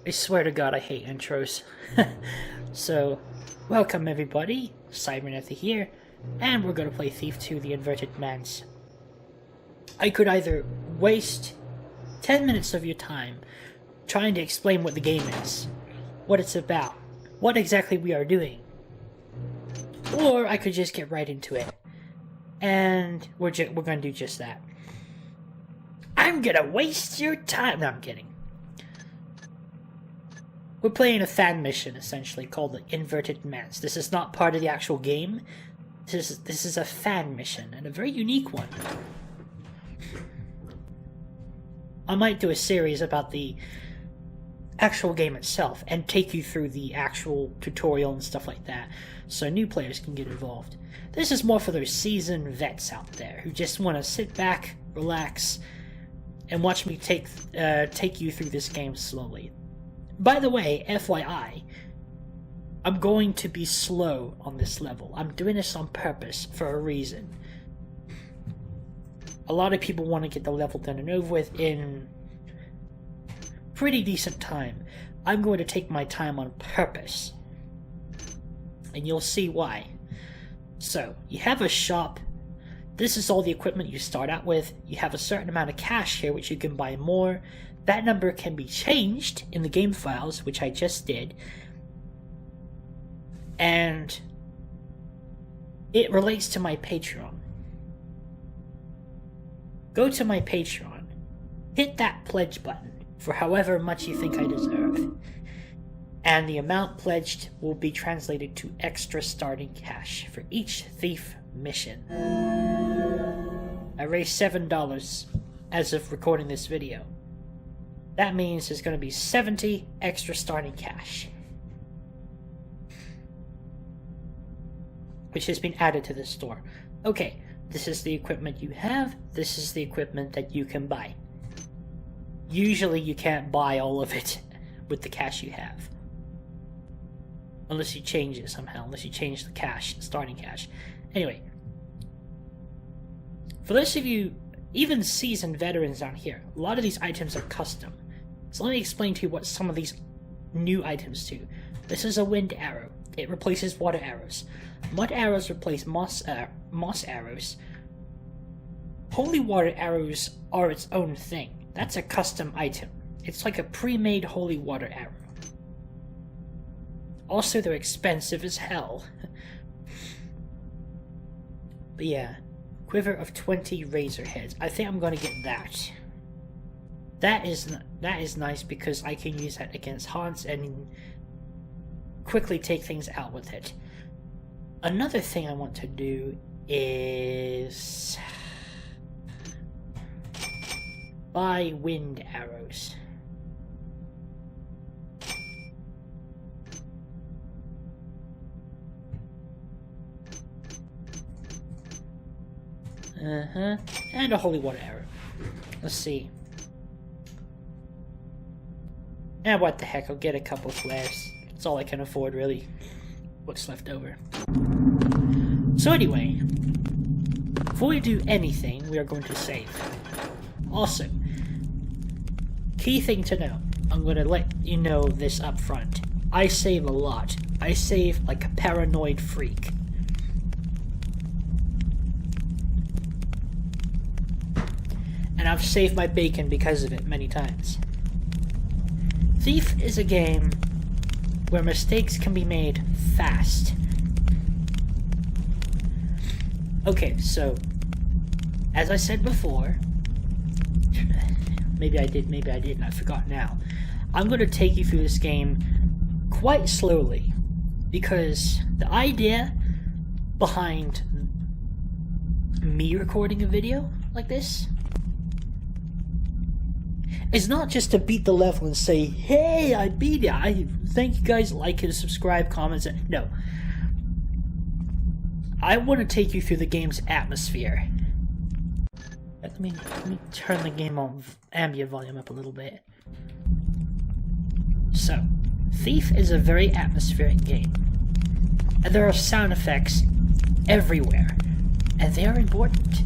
I swear to God, I hate intros. So, welcome everybody, Cybernether here, and we're gonna play Thief 2: The Inverted Manse. I could either waste 10 minutes of your time trying to explain what the game is, what it's about, what exactly we are doing, or I could just get right into it, and we're gonna do just that. I'm gonna waste your time. No, I'm kidding. We're playing a fan mission, essentially, called the Inverted Manse. This is not part of the actual game. This is a fan mission, and a very unique one. I might do a series about the actual game itself, and take you through the actual tutorial and stuff like that, so new players can get involved. This is more for those seasoned vets out there, who just want to sit back, relax, and watch me take you through this game slowly. By the way, FYI, I'm going to be slow on this level. I'm doing this on purpose, for a reason. A lot of people want to get the level done and over with in pretty decent time. I'm going to take my time on purpose, and you'll see why. So, you have a shop. This is all the equipment you start out with. You have a certain amount of cash here, which you can buy more. That number can be changed in the game files, which I just did. And it relates to my Patreon. Go to my Patreon. Hit that pledge button for however much you think I deserve. And the amount pledged will be translated to extra starting cash for each thief mission. I raised $7 as of recording this video. That means there's going to be 70 extra starting cash, which has been added to the store. Okay, this is the equipment you have. This is the equipment that you can buy. Usually you can't buy all of it with the cash you have, unless you change it somehow, unless you change the cash, starting cash. Anyway, for those of you, even seasoned veterans down here, a lot of these items are custom. So let me explain to you what some of these new items do. This is a wind arrow. It replaces water arrows. Mud arrows replace moss arrows. Holy water arrows are its own thing. That's a custom item. It's like a pre-made holy water arrow. Also, they're expensive as hell. But yeah, quiver of 20 razor heads. I think I'm gonna get that. That is nice because I can use that against haunts and quickly take things out with it. Another thing I want to do is buy wind arrows. And a holy water arrow. Let's see. And what the heck, I'll get a couple flares. That's all I can afford, really. What's left over. So anyway, before we do anything, we are going to save. Also, key thing to know, I'm going to let you know this up front. I save a lot. I save like a paranoid freak. And I've saved my bacon because of it many times. Thief is a game where mistakes can be made fast. Okay, so, as I said before, maybe I did, maybe I didn't, I forgot now. I'm going to take you through this game quite slowly, because the idea behind me recording a video like this is not just to beat the level and say, hey, I beat it. I thank you guys, like and subscribe, comments. No. I want to take you through the game's atmosphere. Let me turn the game on ambient volume up a little bit. So, Thief is a very atmospheric game. And there are sound effects everywhere. And they are important.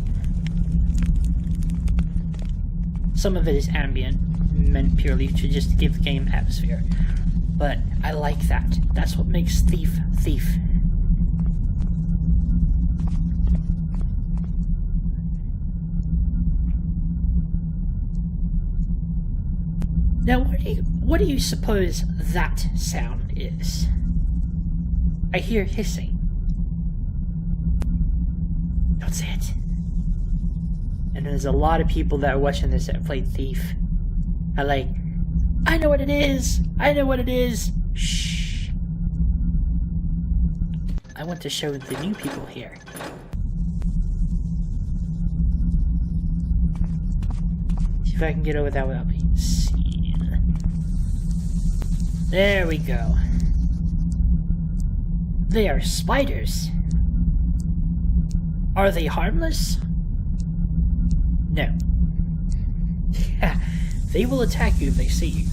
Some of it is ambient, meant purely to just give the game atmosphere. But I like that. That's what makes Thief, Thief. Now, what do you suppose that sound is? I hear hissing. Don't say it. And there's a lot of people that are watching this that played Thief. I know what it is! I know what it is! Shh. I want to show the new people here. See if I can get over that without being seen. There we go. They are spiders. Are they harmless? No. They will attack you if they see you.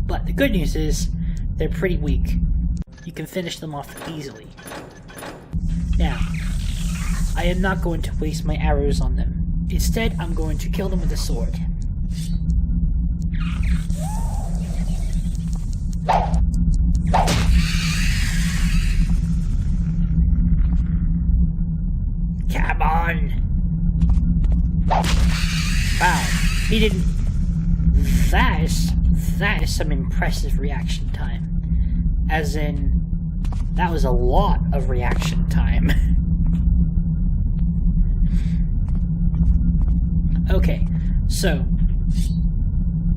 But the good news is, they're pretty weak. You can finish them off easily. Now, I am not going to waste my arrows on them. Instead, I'm going to kill them with a sword. Come on! Wow, he didn't... That is some impressive reaction time. As in, that was a lot of reaction time. Okay, so,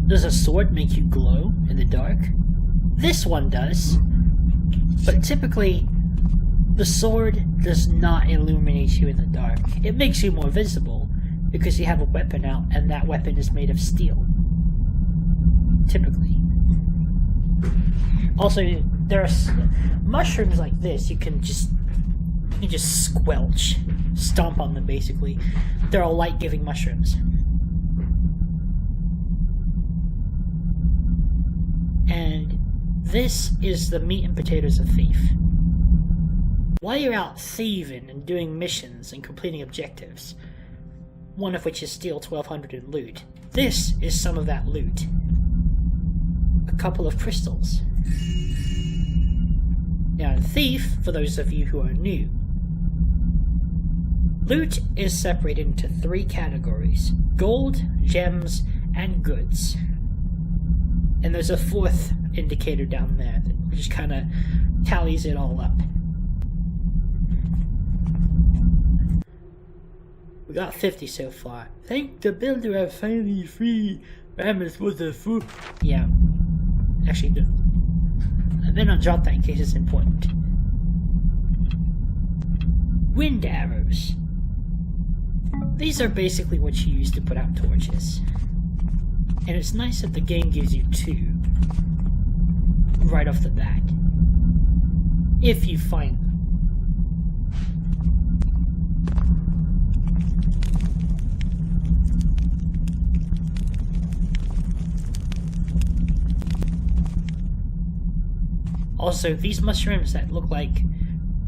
does a sword make you glow in the dark? This one does, but typically, the sword does not illuminate you in the dark. It makes you more visible, because you have a weapon out, and that weapon is made of steel. Typically. Also, there's mushrooms like this, you can just squelch. Stomp on them, basically. They're all light-giving mushrooms. And this is the meat and potatoes of Thief. While you're out thieving and doing missions and completing objectives, one of which is steal 1200 in loot, this is some of that loot. A couple of crystals. Now in Thief, for those of you who are new, loot is separated into 3 categories: gold, gems, and goods. And there's a 4th indicator down there that just kind of tallies it all up. We got 50 so far. Thank the builder I finally free. Ramus was a fool. Yeah. Actually, I better not drop that in case it's important. Wind arrows. These are basically what you use to put out torches. And it's nice that the game gives you 2 right off the bat. If you find them. Also, these mushrooms that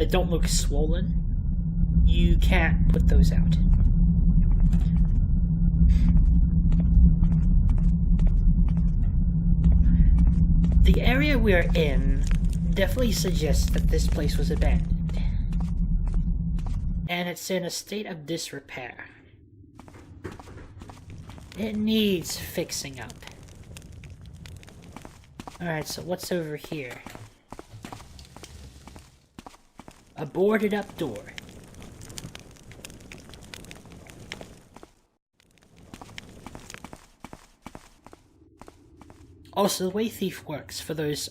don't look swollen, you can't put those out. The area we're in definitely suggests that this place was abandoned. And it's in a state of disrepair. It needs fixing up. Alright, so what's over here? A boarded up door. Also, the way Thief works, for those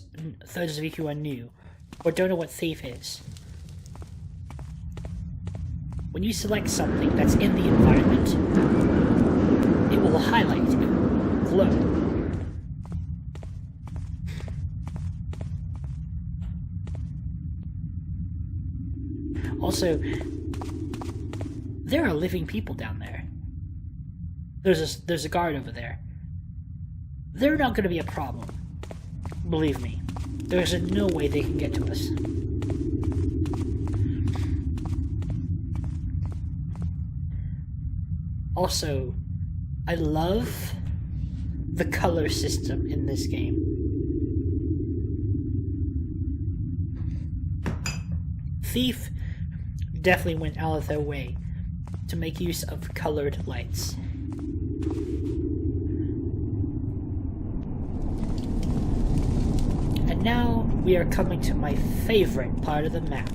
of you who are new, or don't know what Thief is. When you select something that's in the environment, it will highlight, glow. Also, there are living people down there. There's a guard over there. They're not going to be a problem. Believe me. There's no way they can get to us. Also, I love the color system in this game. Thief definitely went out of their way to make use of colored lights. And now we are coming to my favorite part of the map.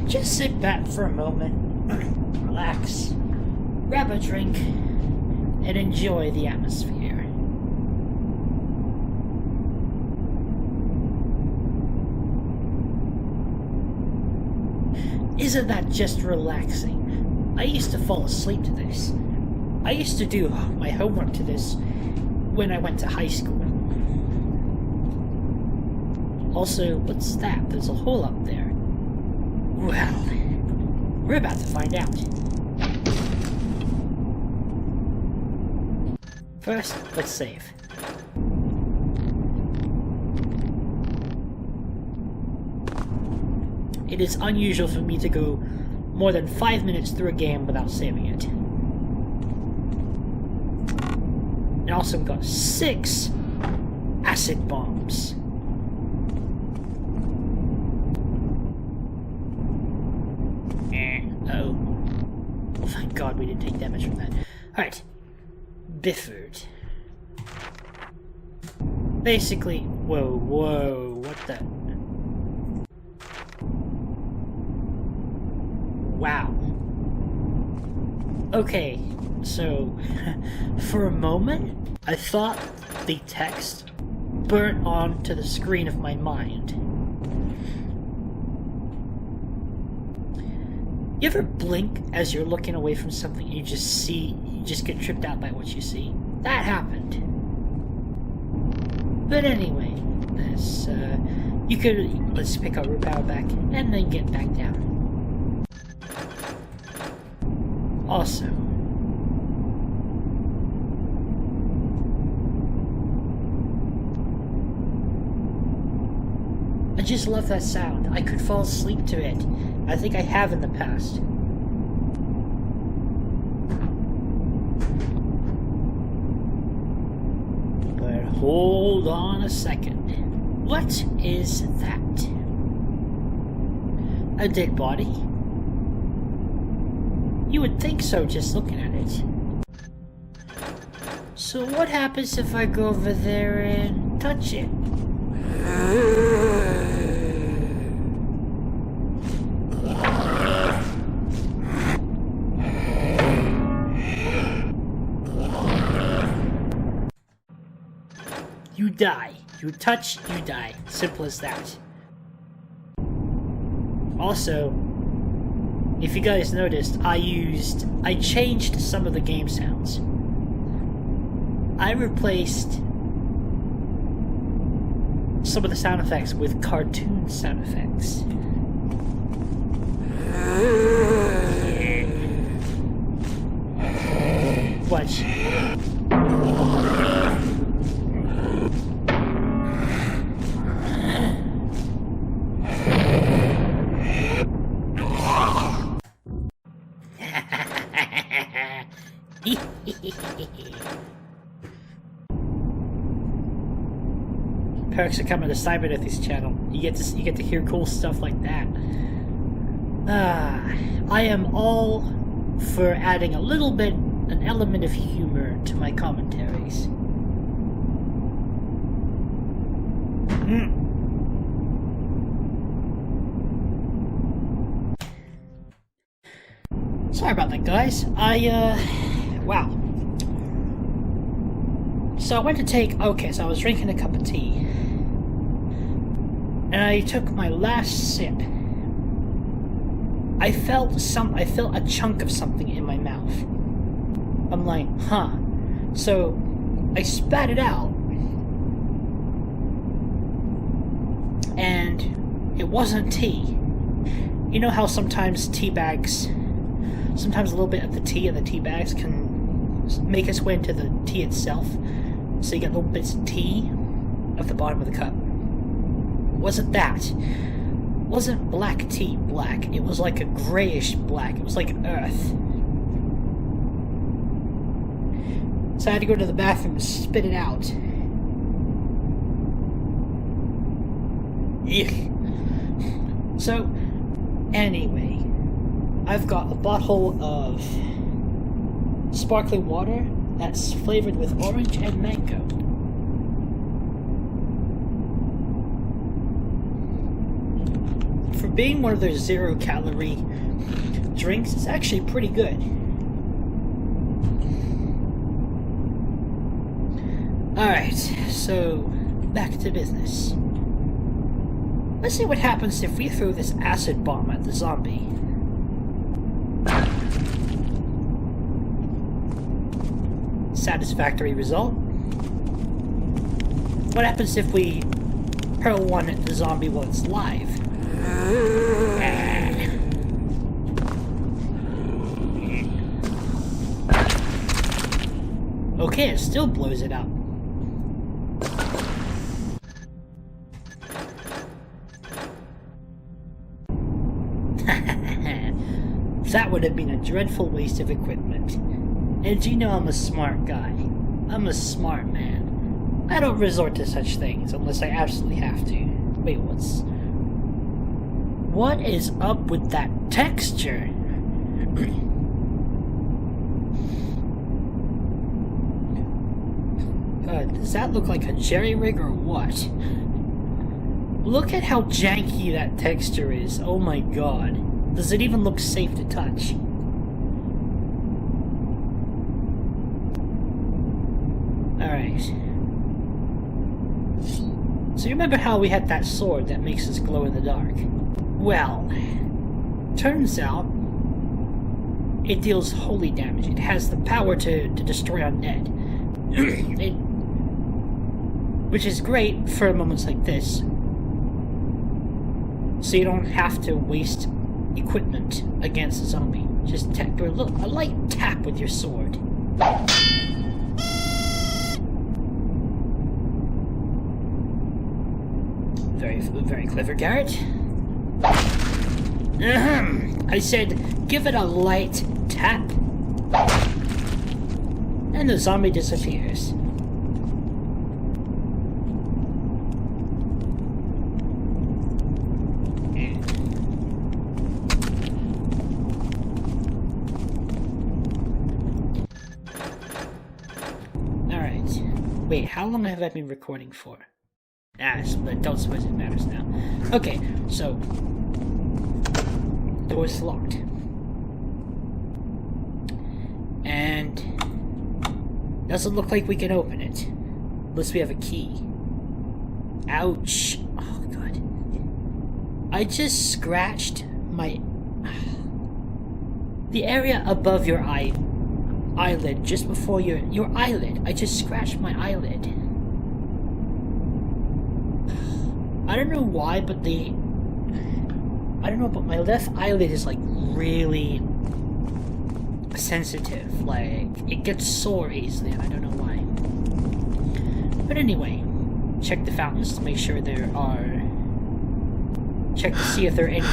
Just sit back for a moment, relax, grab a drink, and enjoy the atmosphere. Isn't that just relaxing? I used to fall asleep to this. I used to do my homework to this when I went to high school. Also, what's that? There's a hole up there. Well, we're about to find out. First, let's save. It is unusual for me to go more than 5 minutes through a game without saving it. And also we've got 6 acid bombs. Oh. Oh, thank God we didn't take damage from that. Alright. Bifford. Basically, whoa, what the? Wow. Okay, so, for a moment, I thought the text burnt onto the screen of my mind. You ever blink as you're looking away from something and you just get tripped out by what you see? That happened. But anyway, let's pick our root power back and then get back down. Also, I just love that sound. I could fall asleep to it. I think I have in the past. But hold on a second. What is that? A dead body? You would think so just looking at it. So what happens if I go over there and touch it? You die. You touch, you die. Simple as that. Also, if you guys noticed, I changed some of the game sounds. I replaced some of the sound effects with cartoon sound effects. Watch. Perks are coming to Cybernetic's channel. You get to hear cool stuff like that. I am all for adding an element of humor to my commentaries. Sorry about that, guys. Wow. So I went to so I was drinking a cup of tea. And I took my last sip. I felt a chunk of something in my mouth. I'm like, huh. So I spat it out. And it wasn't tea. You know how sometimes tea bags sometimes a little bit of the tea and the tea bags can make its way into the tea itself. So you get little bits of tea at the bottom of the cup. Wasn't that? Wasn't black tea black. It was like a grayish black. It was like earth. So I had to go to the bathroom and spit it out. Eek. So, anyway, I've got a bottle of sparkling water that's flavored with orange and mango. For being one of those 0-calorie drinks, it's actually pretty good. Alright, so back to business. Let's see what happens if we throw this acid bomb at the zombie. Satisfactory result. What happens if we hurl one at the zombie while it's live? Okay, it still blows it up. That would have been a dreadful waste of equipment. And you know I'm a smart guy. I'm a smart man. I don't resort to such things unless I absolutely have to. Wait, what is up with that texture? Does that look like a jerry rig or what? Look at how janky that texture is. Oh my god. Does it even look safe to touch? Alright. So you remember how we had that sword that makes us glow in the dark? Well, turns out it deals holy damage. It has the power to destroy undead. Which is great for moments like this. So you don't have to waste equipment against a zombie. Just do a light tap with your sword. Very clever, Garrett. I said, give it a light tap. And the zombie disappears. Wait, how long have I been recording for? But don't suppose it matters now. Okay, so the door's locked. And doesn't look like we can open it. Unless we have a key. Ouch. Oh god. I just scratched the area above your eyelid, just before your eyelid. I just scratched my eyelid. I don't know why, but my left eyelid is like really sensitive. Like, it gets sore easily. I don't know why. But anyway, check the fountains to make sure check to see if there are any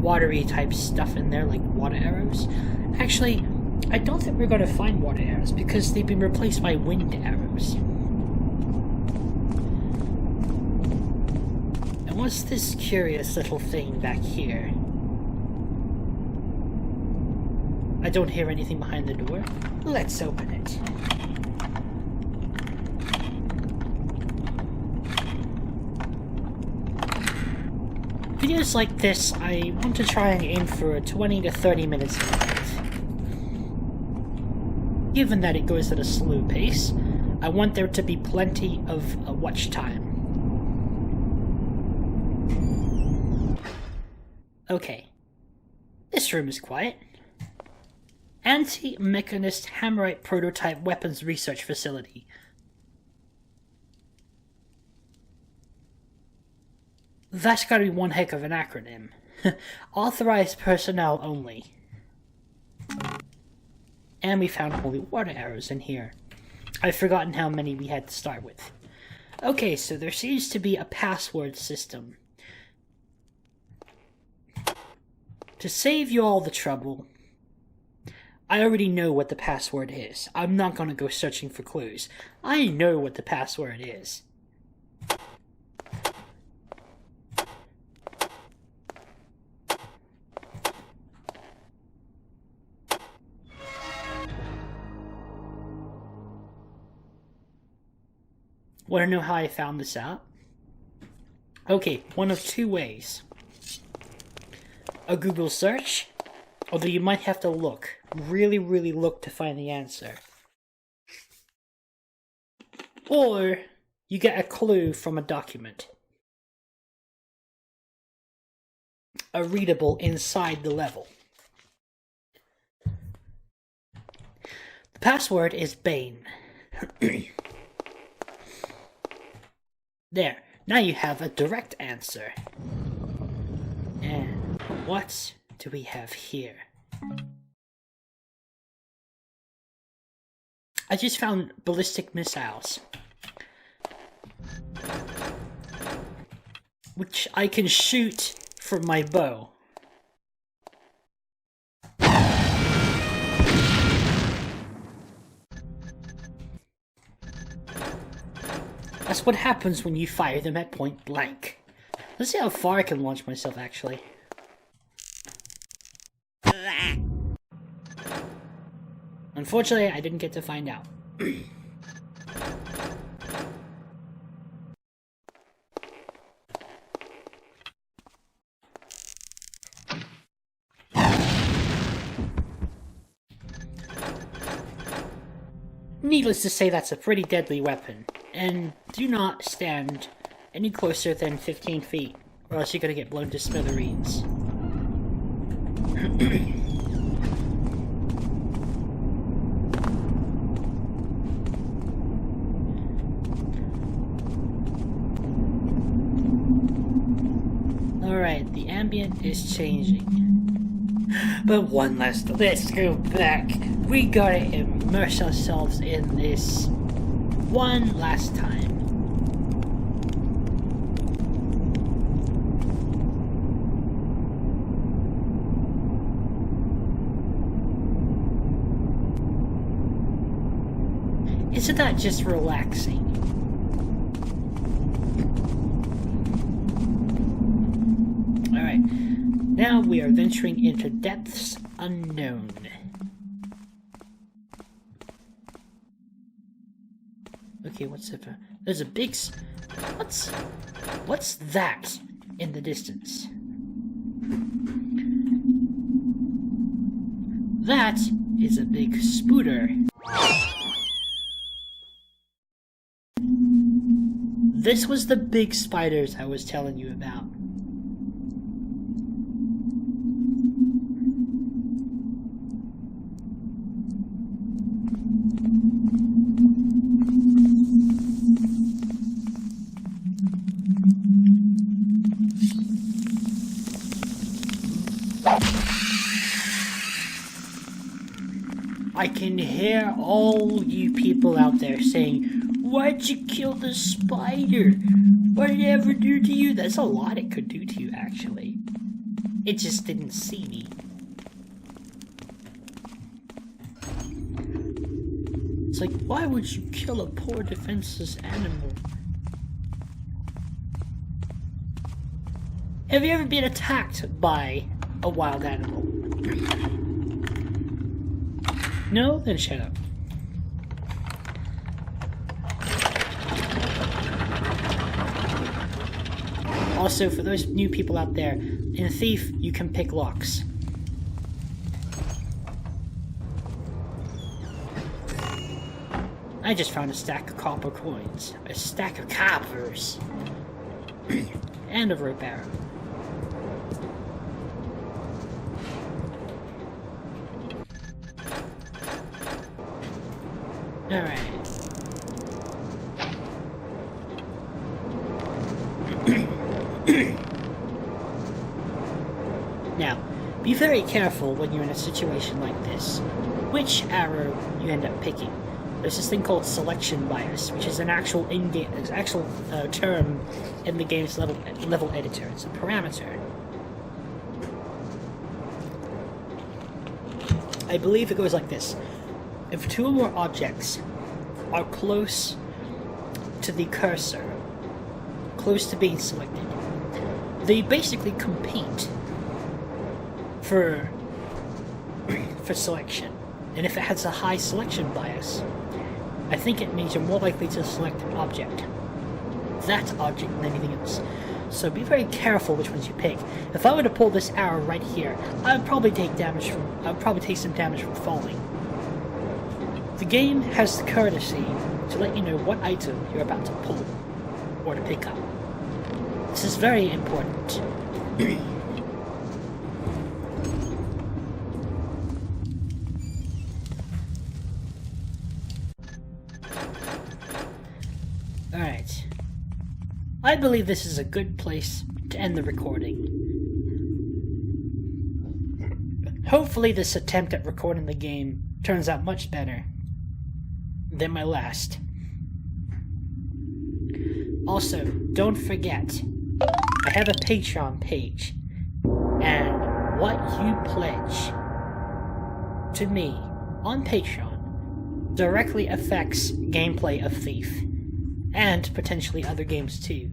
watery type stuff in there, like water arrows. Actually, I don't think we're going to find water arrows because they've been replaced by wind arrows. And what's this curious little thing back here? I don't hear anything behind the door. Let's open it. Videos like this, I want to try and aim for 20 to 30 minutes in length. Given that it goes at a slow pace, I want there to be plenty of watch time. Okay. This room is quiet. Anti-Mechanist Hammerite Prototype Weapons Research Facility. That's gotta be one heck of an acronym. Authorized personnel only. And we found holy water arrows in here. I've forgotten how many we had to start with. Okay, so there seems to be a password system. To save you all the trouble, I already know what the password is. I'm not going to go searching for clues. I know what the password is. Want to know how I found this out? Okay, one of two ways. A Google search, although you might have to look, really look to find the answer. Or you get a clue from a document. A readable inside the level. The password is Bane. There, now you have a direct answer. And what do we have here? I just found ballistic missiles, which I can shoot from my bow. That's what happens when you fire them at point blank. Let's see how far I can launch myself, actually. Unfortunately, I didn't get to find out. Needless to say, that's a pretty deadly weapon. And do not stand any closer than 15 feet, or else you're gonna get blown to smithereens. Alright, the ambient is changing. But let's go back. We gotta immerse ourselves in this one last time. Isn't that just relaxing? Alright, now we are venturing into depths unknown. Okay, what's it? There's a big... What's that in the distance? That is a big spooter. This was the big spiders I was telling you about. I can hear all you people out there saying, "Why'd you kill the spider? What did it ever do to you?" That's a lot it could do to you, actually. It just didn't see me. It's like, why would you kill a poor defenseless animal? Have you ever been attacked by a wild animal? No? Then shut up. Also, for those new people out there, in Thief, you can pick locks. I just found a stack of copper coins. A stack of coppers. And a rope arrow. Alright. Now, Be very careful when you're in a situation like this, which arrow you end up picking. There's this thing called selection bias, which is an actual term in the game's level editor. It's a parameter. I believe it goes like this. If two or more objects are close to the cursor, close to being selected, they basically compete for selection. And if it has a high selection bias, I think it means you're more likely to select an object. That object than anything else. So be very careful which ones you pick. If I were to pull this arrow right here, I'd probably take some damage from falling. The game has the courtesy to let you know what item you're about to pull or to pick up. This is very important. Alright. I believe this is a good place to end the recording. Hopefully this attempt at recording the game turns out much better than my last. Also, don't forget, I have a Patreon page, and what you pledge to me on Patreon directly affects gameplay of Thief, and potentially other games too.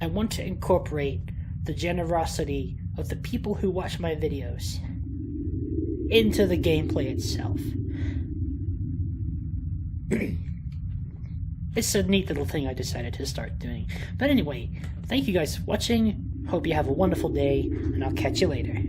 I want to incorporate the generosity of the people who watch my videos into the gameplay itself. It's a neat little thing I decided to start doing. But anyway, thank you guys for watching. Hope you have a wonderful day, and I'll catch you later.